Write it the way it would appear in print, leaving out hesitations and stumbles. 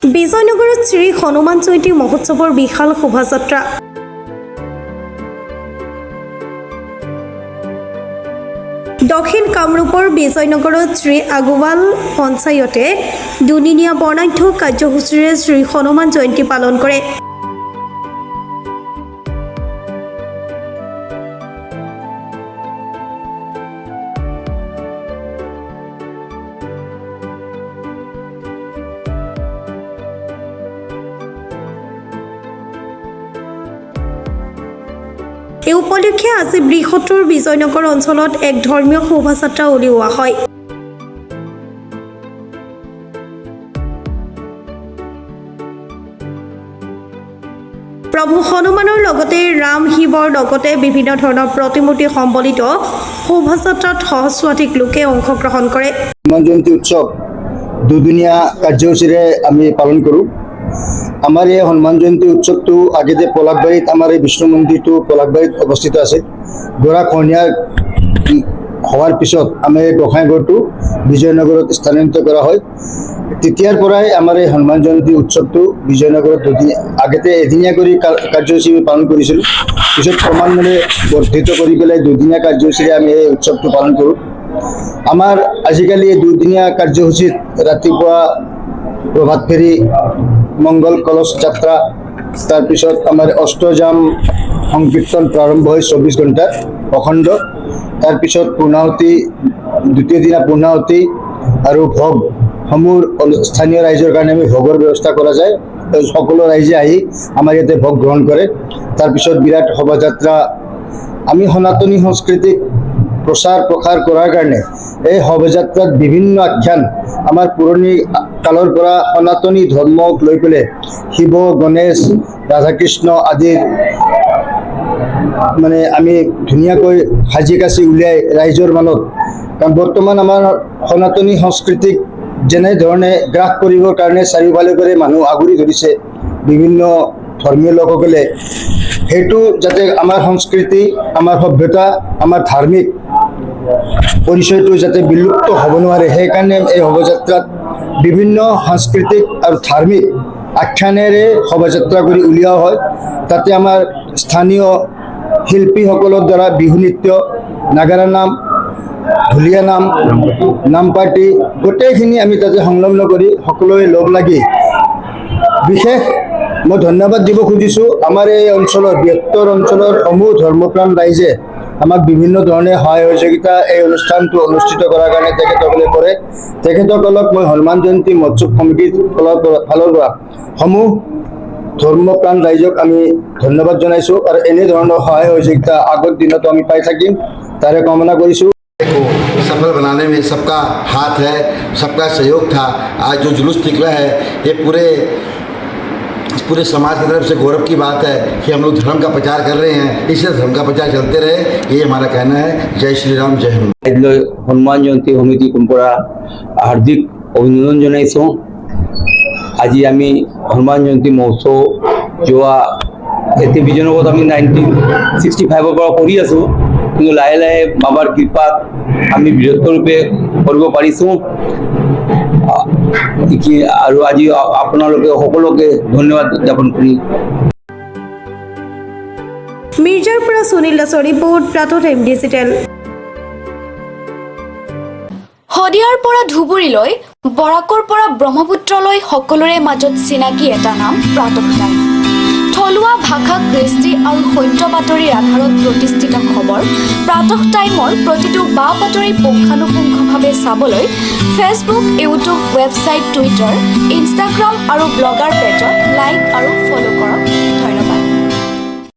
বিজয়নগৰত শ্ৰী হনুমান জয়ন্তী মহোৎসৱৰ বিশাল শোভাযাত্ৰা। দক্ষিণ কামৰূপৰ বিজয়নগৰত শ্ৰী আগোৱাল পঞ্চায়তে দুদিনীয়া বৰ্ণাঢ্য কাৰ্যসূচীৰে শ্ৰী হনুমান জয়ন্তী পালন কৰে। এই উপলক্ষে আজি বৃহত্তৰ বিজয়নগৰ অঞ্চলত এক ধৰ্মীয় শোভাযাত্ৰা উলিওৱা হয়। প্ৰভু হনুমানৰ লগতে ৰাম শিৱৰ লগতে বিভিন্ন ধৰণৰ প্ৰতিমূৰ্তি সম্বলিত শোভাযাত্ৰাত সহস্ৰাধিক লোকে অংশগ্ৰহণ কৰে। হনুমান জয়ন্তী উৎসৱ দুদিনীয়া কাৰ্যসূচীৰে আমি পালন কৰোঁ। আমাৰ এই হনুমান জয়ন্তী উৎসৱটো আগতে পলাশবাৰীত আমাৰ এই বিষ্ণু মন্দিৰটো পলাশবাৰীত অৱস্থিত আছে। গৰাখহনীয়া হোৱাৰ পিছত আমাৰ এই গোসাঁইঘৰটো বিজয়নগৰত স্থানান্তৰিত কৰা হয়। তেতিয়াৰ পৰাই আমাৰ এই হনুমান জয়ন্তী উৎসৱটো বিজয়নগৰত আগতে এদিনীয়া কৰি কাৰ্যসূচী আমি পালন কৰিছিলোঁ। পিছত ক্ৰমান্বয়ে বৰ্ধিত কৰি পেলাই দুদিনীয়া কাৰ্যসূচীৰে আমি এই উৎসৱটো পালন কৰোঁ। আমাৰ আজিকালি এই দুদিনীয়া কাৰ্যসূচীত ৰাতিপুৱা প্ৰভাত ফেৰী, মংগল কলচ যাত্ৰা, তাৰপিছত আমাৰ অষ্টযাম সংকীৰ্তন প্ৰাৰম্ভ হয় 24 ঘণ্টাত অখণ্ড। তাৰপিছত পূৰ্ণাহুতি, দ্বিতীয় দিনা পূৰ্ণাহুতি আৰু ভোগসমূহ স্থানীয় ৰাইজৰ কাৰণে আমি ভোগৰ ব্যৱস্থা কৰা যায়। সকলো ৰাইজে আহি আমাৰ ইয়াতে ভোগ গ্ৰহণ কৰে। তাৰপিছত বিৰাট শোভাযাত্ৰা। আমি সনাতনী সংস্কৃতিক প্ৰচাৰ প্ৰসাৰ কৰাৰ কাৰণে এই শোভাযাত্ৰাত বিভিন্ন আখ্যান আমাৰ পুৰণি কালৰ পৰা সনাতনী ধৰ্মক লৈ পেলাই শিৱ, গণেশ, ৰাধাকৃষ্ণ আদিৰ মানে আমি ধুনীয়াকৈ সাজি কাচি উলিয়াই ৰাইজৰ মাজত, কাৰণ বৰ্তমান আমাৰ সনাতনী সংস্কৃতিক যেনেধৰণে গ্ৰাস কৰিবৰ কাৰণে চাৰিওফালে কৰি মানুহ আগুৰি ধৰিছে বিভিন্ন ধৰ্মীয় লোকসকলে, সেইটো যাতে আমাৰ সংস্কৃতি, আমাৰ সভ্যতা, আমাৰ ধাৰ্মিক পৰিচয়টো যাতে বিলুপ্ত হ'ব নোৱাৰে, সেইকাৰণে এই শোভাযাত্ৰাত বিভিন্ন সাংস্কৃতিক আৰু ধাৰ্মিক আখ্যানেৰে শোভাযাত্ৰা কৰি উলিওৱা হয়। তাতে আমাৰ স্থানীয় শিল্পীসকলৰ দ্বাৰা বিহু নৃত্য, নাগাৰা নাম, ঢুলীয়া নাম, নামপাৰ্টি গোটেইখিনি আমি তাতে সংলগ্ন কৰি সকলোৱে লগ লাগি, বিশেষ মই ধন্যবাদ দিব খুজিছোঁ আমাৰ এই অঞ্চলৰ বৃহত্তৰ অঞ্চলৰ সমূহ ধৰ্মপ্ৰাণ ৰাইজে আমাক বিভিন্ন ধৰণে সহায় সহযোগিতা এই অনুষ্ঠানটো অনুষ্ঠিত কৰাৰ কাৰণে তেখেতসকলে কৰে। তেখেতসকলক মই হনুমান জয়ন্তী মহোৎসৱ সমিতিৰ ফালৰ পৰা সমূহ ধৰ্মপ্ৰাণ ৰাইজক আমি ধন্যবাদ জনাইছোঁ আৰু এনেধৰণৰ সহায় সহযোগিতা আগৰ দিনতো আমি পাই থাকিম তাৰে কামনা কৰিছোঁ। सफल बनाने में सबका हाथ है, सबका सहयोग था। आज जो जुलूस निकला है ये पूरे समाज की तरफ से गौरव की बात है कि हम लोग धर्म का प्रचार कर रहे हैं। इसी धर्म का प्रचार चलते रहे, ये हमारा कहना है। जय श्री राम, जय हनुमान। হনুমান জয়ন্তী সমিতি পৰা হাৰ্দিক অভিনন্দন জনাইছোঁ। আজি আমি হনুমান জয়ন্তী মহোৎসৱ যোৱা এতিয়া বিজয়নগৰত আমি 1965 পৰা কৰি আছোঁ, কিন্তু লাহে লাহে বাবাৰ কৃপাত আমি বৃহত্তৰৰূপে কৰিব পাৰিছোঁ। আৰু আজি আপোনালোকে সকলোকে ধন্যবাদ জ্ঞাপন কৰি মিৰ্জাৰ পৰা সুনীল দাসৰ ৰিপৰ্ট, প্ৰাতঃ টাইম ডিজিটেল। শদিয়াৰ পৰা ধুবুৰীলৈ, বৰাকৰ পৰা ব্ৰহ্মপুত্ৰলৈ সকলোৰে মাজত চিনাকি এটা নাম প্ৰাতঃ টাইম। থলুৱা ভাষা, কৃষ্টি আৰু সত্য বাতৰিৰ আধাৰত প্ৰতিষ্ঠিত খবৰ প্ৰাতঃ টাইমৰ প্ৰতিটো বা বাতৰি পুংখানুপুংখভাৱে চাবলৈ Facebook, YouTube, website, Twitter, Instagram আৰু ব্লগাৰ পেজত লাইক আৰু ফ'ল' কৰক।